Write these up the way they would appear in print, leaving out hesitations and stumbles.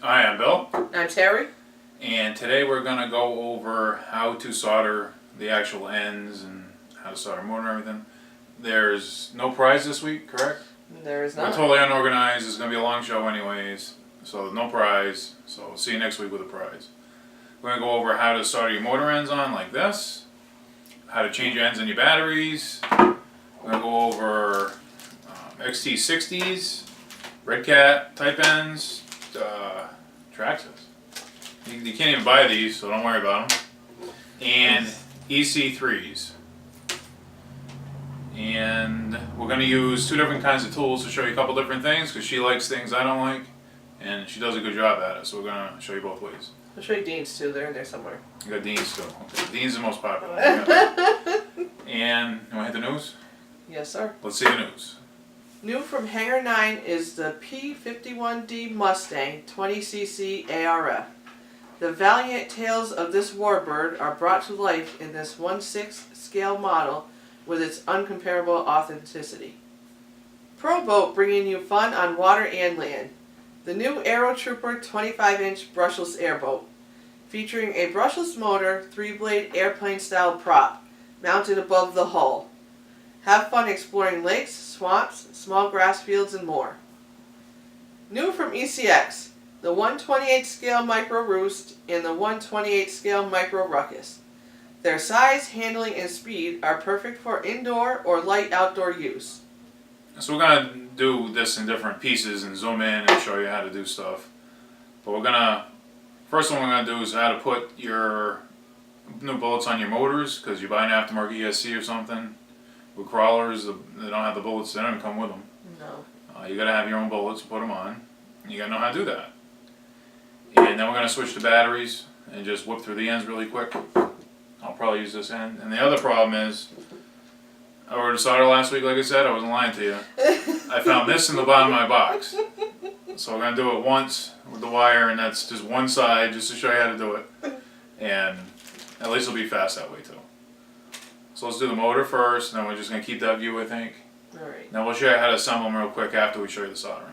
Hi, I'm Bill. I'm Terry. And today we're going to go over how to solder the actual ends and how to solder motor and everything. There's no prize this week, correct? There is We're not. totally unorganized. It's going to be a long show anyways. So no prize. So we'll see you next week with a prize. We're going to go over how to solder your motor ends on like this. How to change your ends in your batteries. We're going to go over XT60s, Red Cat type ends, Traxxas. You can't even buy these, so don't worry about them. And EC3s. And we're going to use two different kinds of tools to show you a couple different things because she likes things I don't like, and she does a good job at it. So we're going to show you both ways. I'll show you Dean's too. They're in there somewhere. You got Dean's still. Okay. Dean's the most popular. And you want to hit the news? Yes, sir. Let's see the news. New from Hangar 9 is the P51D Mustang 20cc ARF. The valiant tales of this warbird are brought to life in this 1/6 scale model with its uncomparable authenticity. Pro Boat bringing you fun on water and land. The new Aero Trooper 25-inch brushless airboat, featuring a brushless motor, 3-blade airplane-style prop, mounted above the hull. Have fun exploring lakes, swamps, small grass fields, and more. New from ECX, the 1/28 scale Micro Roost and the 1/28 scale Micro Ruckus. Their size, handling, and speed are perfect for indoor or light outdoor use. So we're going to do this in different pieces and zoom in and show you how to do stuff. But we're going to, first one we're going to do is how to put your new bullets on your motors, because you buy an aftermarket ESC or something. With crawlers, they don't have the bullets, they don't even come with them. No. You got to have your own bullets, put them on. You got to know how to do that. And then we're going to switch to batteries and just whip through the ends really quick. I'll probably use this end. And the other problem is, I ordered solder last week, like I said, I wasn't lying to you. I found this in the bottom of my box. So we're going to do it once with the wire, and that's just one side, just to show you how to do it. And at least it'll be fast that way too. So let's do the motor first, and then we're just going to keep that view, I think. Alright. Then we'll show you how to assemble them real quick after we show you the soldering.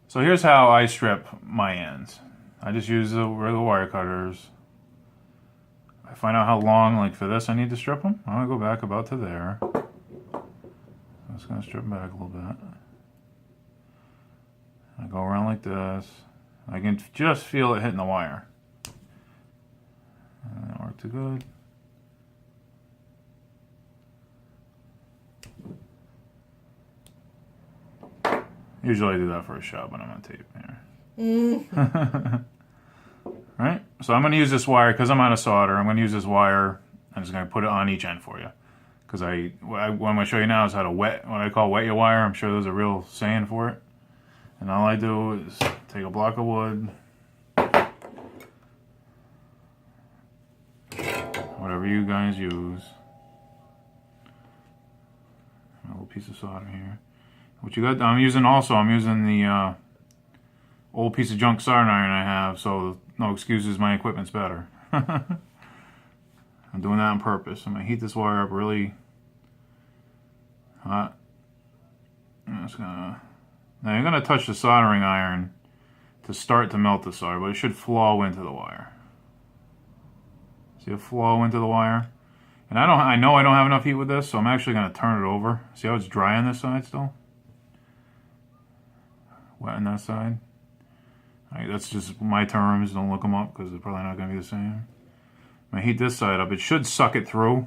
So here's how I strip my ends. I just use the regular wire cutters. I find out how long, like for this, I need to strip them. I'm going to go back about to there. I'm just going to strip them back a little bit. I go around like this. I can just feel it hitting the wire. And that worked too good. Usually I do that for a shot, but I'm on tape here. Right? So I'm going to use this wire because I'm out of solder. I'm going to use this wire. I'm just going to put it on each end for you. Because what I'm going to show you now is how to wet, what I call wet your wire. I'm sure there's a real saying for it. And all I do is take a block of wood, whatever you guys use, a little piece of solder here. What you got? I'm using the old piece of junk soldering iron I have, so no excuses, my equipment's better. I'm doing that on purpose. I'm gonna heat this wire up really hot. Now you're gonna touch the soldering iron to start to melt the solder, but it should flow into the wire. See it flow into the wire? And I know I don't have enough heat with this, so I'm actually gonna turn it over. See how it's dry on this side still? Wet on that side. Alright, that's just my terms. Don't look them up because they're probably not going to be the same. I'm going to heat this side up. It should suck it through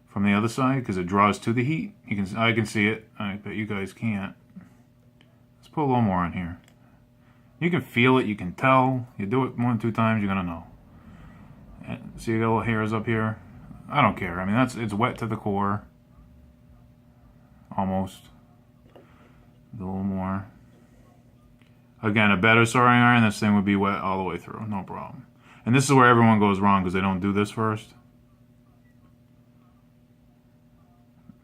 from the other side because it draws to the heat. I can see it. I bet you guys can't. Let's put a little more on here. You can feel it. You can tell. You do it 1 or 2 times, you're going to know. And see, you got little hairs up here. I don't care. I mean, it's wet to the core. Almost. A little more. Again, a better soldering iron, this thing would be wet all the way through, no problem. And this is where everyone goes wrong because they don't do this first.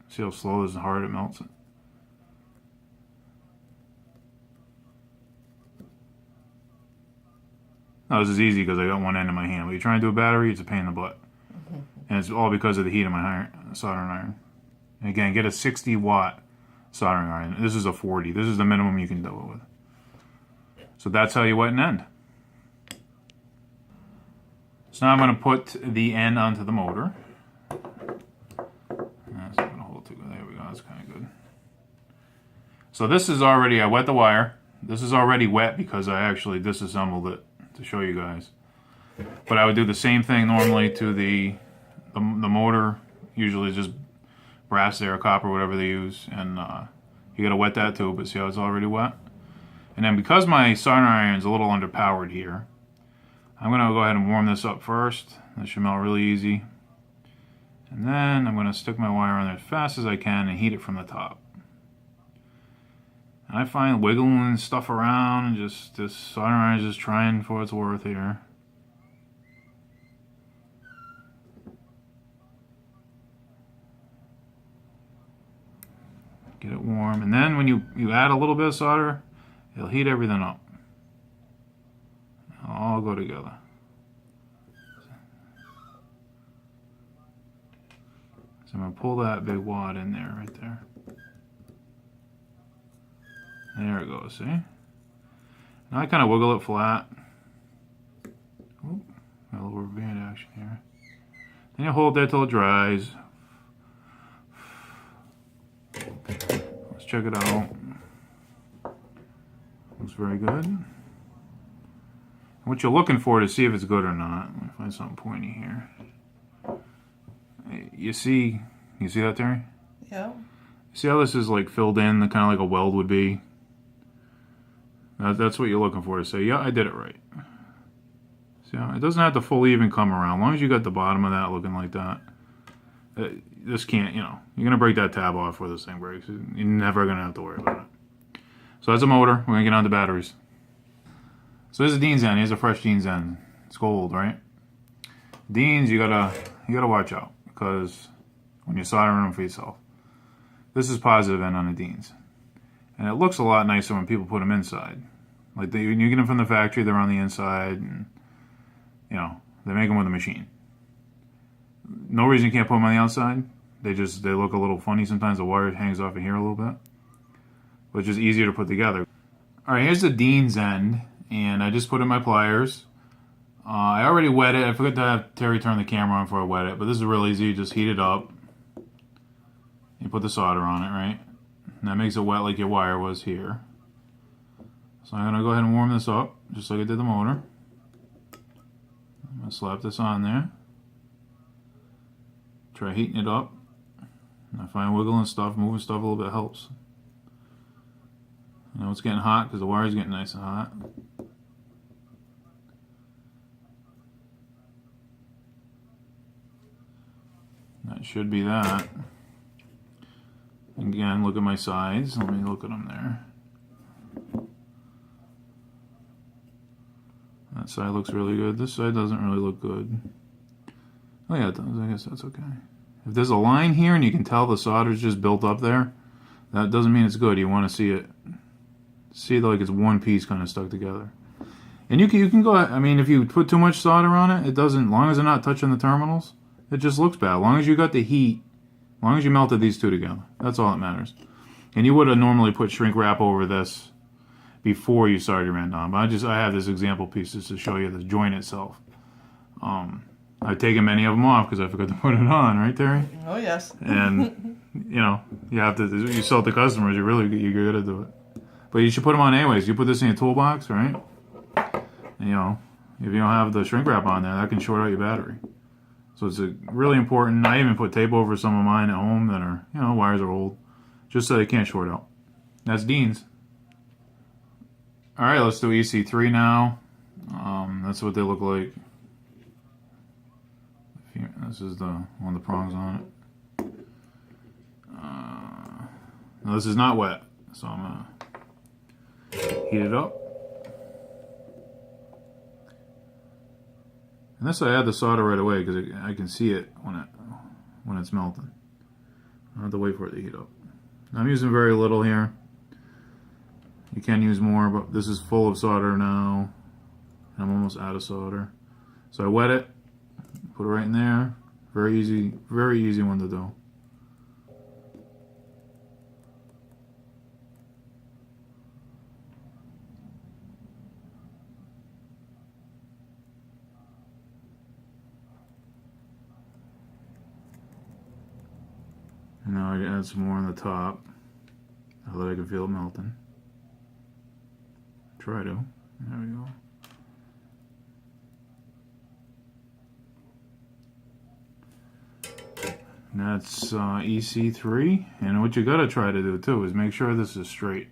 See how slow this and hard it melts it? No, this is easy because I got one end in my hand. But you try and do a battery, it's a pain in the butt. And it's all because of the heat of my soldering iron. And again, get a 60 watt soldering iron. This is a 40. This is the minimum you can do it with. So that's how you wet an end. So now I'm going to put the end onto the motor. That's not going to hold too good. There we go. That's kind of good. So this is already, I wet the wire. This is already wet because I actually disassembled it to show you guys. But I would do the same thing normally to the motor. Usually just brass there, or copper, whatever they use. And you got to wet that too, but see how it's already wet? And then because my soldering iron is a little underpowered here, I'm going to go ahead and warm this up first. This should melt really easy. And then I'm going to stick my wire on there as fast as I can and heat it from the top. And I find wiggling stuff around and just this soldering iron is just trying for its worth here. Get it warm. And then when you add a little bit of solder, it'll heat everything up. It'll all go together. So I'm going to pull that big wad in there, right there. There it goes, see? Now I kind of wiggle it flat. Oop, got a little rubber band action here. Then you hold that till it dries. Let's check it out. Looks very good. What you're looking for to see if it's good or not. Let me find something pointy here. You see that, Terry? Yeah. See how this is like filled in, the kind of like a weld would be? That's what you're looking for to say, yeah, I did it right. See how it doesn't have to fully even come around. As long as you got the bottom of that looking like that. This can't, you're going to break that tab off where this thing breaks. You're never going to have to worry about it. So that's a motor. We're going to get on to batteries. So this is Dean's end. Here's a fresh Dean's end. It's gold, right? Dean's, you gotta watch out because when you're soldering them for yourself. This is positive end on the Dean's. And it looks a lot nicer when people put them inside. Like when you get them from the factory, they're on the inside and, they make them with a machine. No reason you can't put them on the outside. They look a little funny sometimes. The wire hangs off of here a little bit. But it's just easier to put together. Alright, here's the Dean's end. And I just put in my pliers. I already wet it. I forgot to have Terry turn the camera on before I wet it. But this is real easy. You just heat it up. You put the solder on it, right? And that makes it wet like your wire was here. So I'm going to go ahead and warm this up. Just like I did the motor. I'm going to slap this on there. Try heating it up. And I find wiggling stuff, moving stuff a little bit helps. It's getting hot because the wire's getting nice and hot. That should be that. Again, look at my sides. Let me look at them there. That side looks really good. This side doesn't really look good. Oh yeah, it does. I guess that's okay. If there's a line here and you can tell the solder's just built up there, that doesn't mean it's good. You want to see it. See it like it's one piece kind of stuck together. And you can go, if you put too much solder on it, it doesn't, as long as they're not touching the terminals, it just looks bad. As long as you got the heat, as long as you melted these two together, that's all that matters. And you would have normally put shrink wrap over this before you started your end on, but I have this example piece just to show you the joint itself. I've taken many of them off because I forgot to put it on, right, Terry? Oh yes. And you have to. You sell it to customers. You're good to do it. But you should put them on anyways. You put this in your toolbox, right? And, if you don't have the shrink wrap on there, that can short out your battery. So it's really important. I even put tape over some of mine at home that are, wires are old, just so they can't short out. That's Dean's. All right, let's do EC3 now. That's what they look like. This is the one of the prongs on it. Now this is not wet, so I'm gonna heat it up. And this I add the solder right away because I can see it when it's melting. I don't have to wait for it to heat up. I'm using very little here. You can use more, but this is full of solder now. I'm almost out of solder. So I wet it, put it right in there. Very easy one to do. might add some more on the top. Now that I can feel it melting. Try to. There we go. And that's EC3. And what you gotta try to do too is make sure this is straight.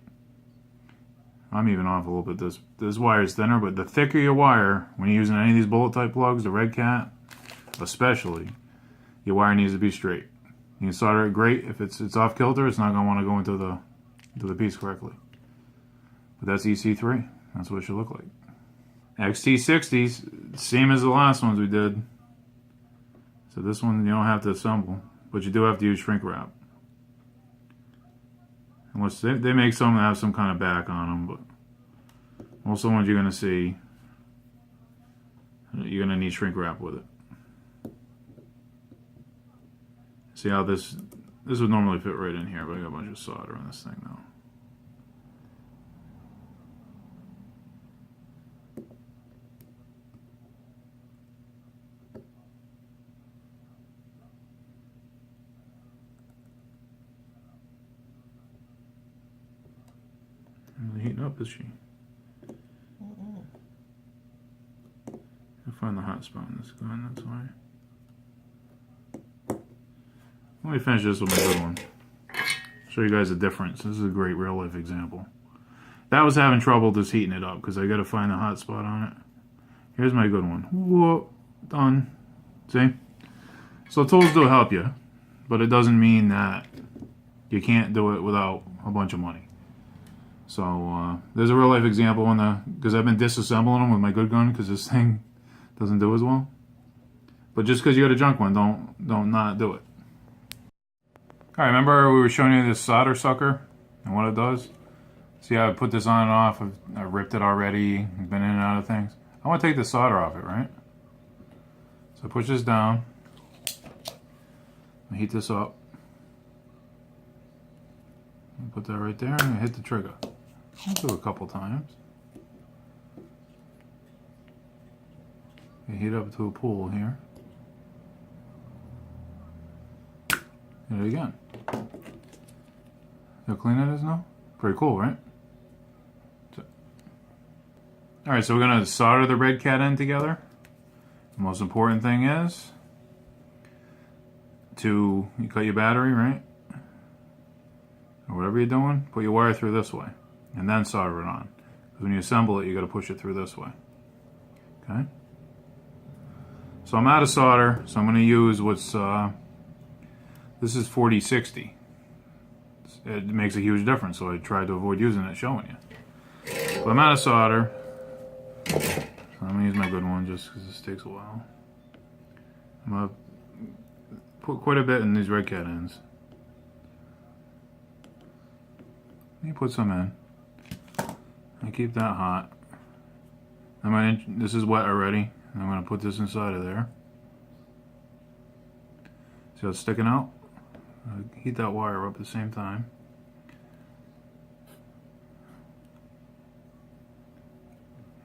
I'm even off a little bit. This wire is thinner, but the thicker your wire, when you're using any of these bullet type plugs, the Red Cat especially, your wire needs to be straight. You can solder it great. If it's off kilter, it's not gonna want to go into the piece correctly. But that's EC3. That's what it should look like. XT60s, same as the last ones we did. So this one you don't have to assemble, but you do have to use shrink wrap. Unless they make some that have some kind of back on them, but most of the ones you're gonna see, you're gonna need shrink wrap with it. See how this would normally fit right in here, but I got a bunch of solder on this thing now. Really heating up, is she? I'll find the hot spot in this gun, that's why. Let me finish this with my good one. Show you guys the difference. This is a great real life example. That was having trouble just heating it up because I got to find the hot spot on it. Here's my good one. Whoa, done. See? So tools do help you, but it doesn't mean that you can't do it without a bunch of money. So there's a real life example because I've been disassembling them with my good gun because this thing doesn't do as well. But just because you got a junk one, don't not do it. All right, remember we were showing you this solder sucker and what it does? See how I put this on and off? I ripped it already. I've been in and out of things. I want to take the solder off it, right? So I push this down. I heat this up. Put that right there and hit the trigger. I'll do it a couple times. Heat up to a pool here. Hit it again. See how clean it is now? Pretty cool, right? Alright, so we're going to solder the Red Cat in together. The most important thing is you cut your battery, right? Or whatever you're doing, put your wire through this way. And then solder it on. Because when you assemble it, you got to push it through this way. Okay? So I'm out of solder, so I'm going to use what's... this is 4060. It makes a huge difference, so I tried to avoid using it, showing you. But I'm out of solder. So I'm going to use my good one just because this takes a while. I'm going to put quite a bit in these Red Cat ends. Let me put some in. I keep that hot. This is wet already. I'm going to put this inside of there. See how it's sticking out? Heat that wire up at the same time.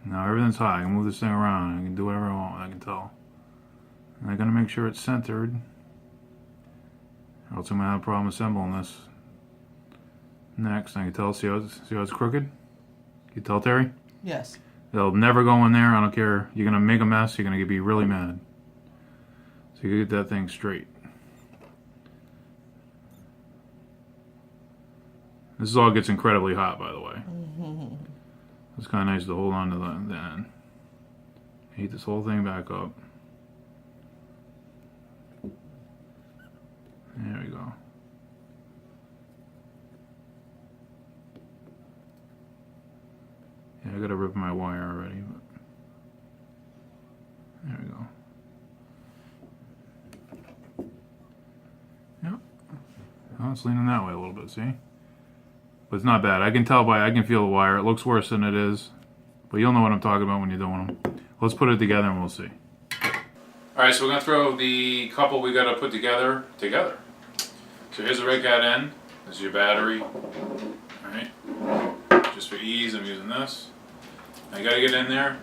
Now everything's hot. I can move this thing around. I can do whatever I want. I can tell. And I'm going to make sure it's centered. Or else I'm going to have a problem assembling this. Next, I can tell. See how it's crooked? Can you tell, Terry? Yes. They'll never go in there. I don't care. You're going to make a mess. You're going to be really mad. So you get that thing straight. This all gets incredibly hot, by the way. It's kind of nice to hold on to the end. Heat this whole thing back up. There we go. Yeah, I gotta rip my wire already, but there we go. Yep. Oh, it's leaning that way a little bit, see? But it's not bad. I can feel the wire. It looks worse than it is. But you'll know what I'm talking about when you're doing them. Let's put it together and we'll see. Alright, so we're going to throw the couple we got to put together. So here's the Red Cat end. This is your battery. Alright. Just for ease, I'm using this. Now you got to get in there.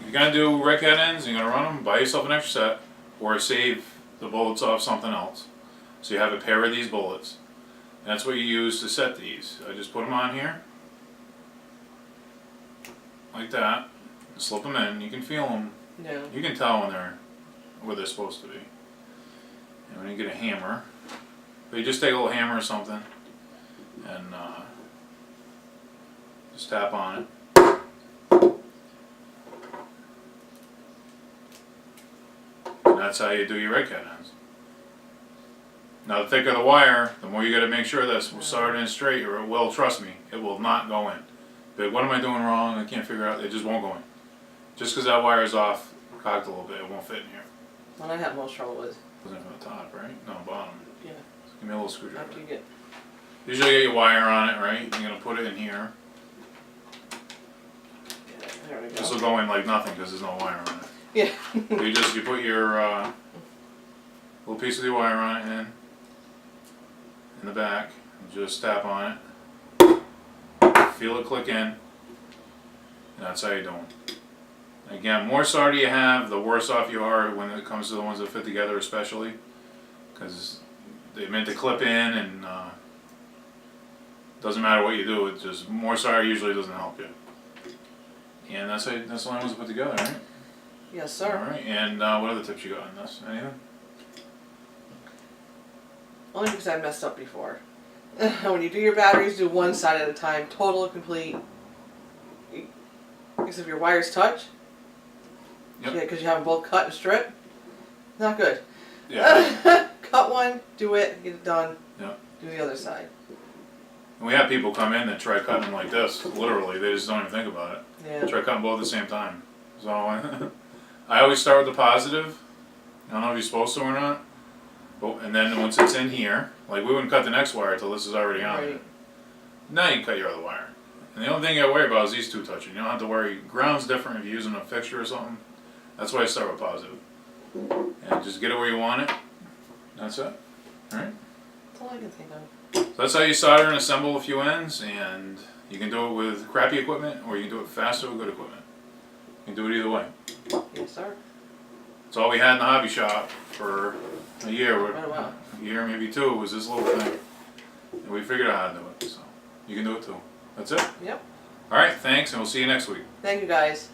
You're going to do Red Cat ends, you're going to run them, buy yourself an extra set, or save the bullets off something else. So you have a pair of these bullets. That's what you use to set these. I just put them on here, like that. Slip them in. You can feel them. Yeah. You can tell when they're where they're supposed to be. And when you get a hammer, but you just take a little hammer or something, and just tap on it. And that's how you do your red cat ends. Now the thicker the wire, the more you got to make sure that's soldered in straight, or it will, trust me, it will not go in. But what am I doing wrong? I can't figure out. It just won't go in. Just because that wire is off, cocked a little bit, it won't fit in here. What I have most trouble with. Wasn't from the top, right? No, bottom. Yeah. So give me a little screwdriver. After you get. Usually you get your wire on it, right? You're gonna put it in here. Yeah, there we go. This will go in like nothing because there's no wire on it. Yeah. You put your little piece of the wire on it in the back. And just tap on it. Feel it click in. And that's how you're doing. Again, more solder you have, the worse off you are when it comes to the ones that fit together, especially because they meant to clip in, and doesn't matter what you do. It just more solder usually doesn't help you. And that's the only ones to put together, right? Yes, sir. All right. And what other tips you got on this? Anything? Only because I messed up before. When you do your batteries, do one side at a time, total, complete. Because if your wires touch, Yep. because you have them both cut and stripped, not good. Yeah. Cut one, do it, get it done. Yep. Do the other side. And we have people come in that try cutting them like this. Literally, they just don't even think about it. Yeah. Try cutting both at the same time. So I always start with the positive. I don't know if you're supposed to or not. But, and then once it's in here, like we wouldn't cut the next wire until this is already on Right. it. Now you can cut your other wire. And the only thing you gotta worry about is these two touching. You don't have to worry. Ground's different if you're using a fixture or something. That's why I start with positive. And just get it where you want it. That's it. Alright? That's all I can think of. So that's how you solder and assemble a few ends, and you can do it with crappy equipment, or you can do it faster with good equipment. You can do it either way. Yes, sir. That's all we had in the hobby shop for a year. Oh, wow. A year, maybe two, was this little thing. And we figured out how to do it, so you can do it too. That's it. Yep. Alright, thanks, and we'll see you next week. Thank you, guys.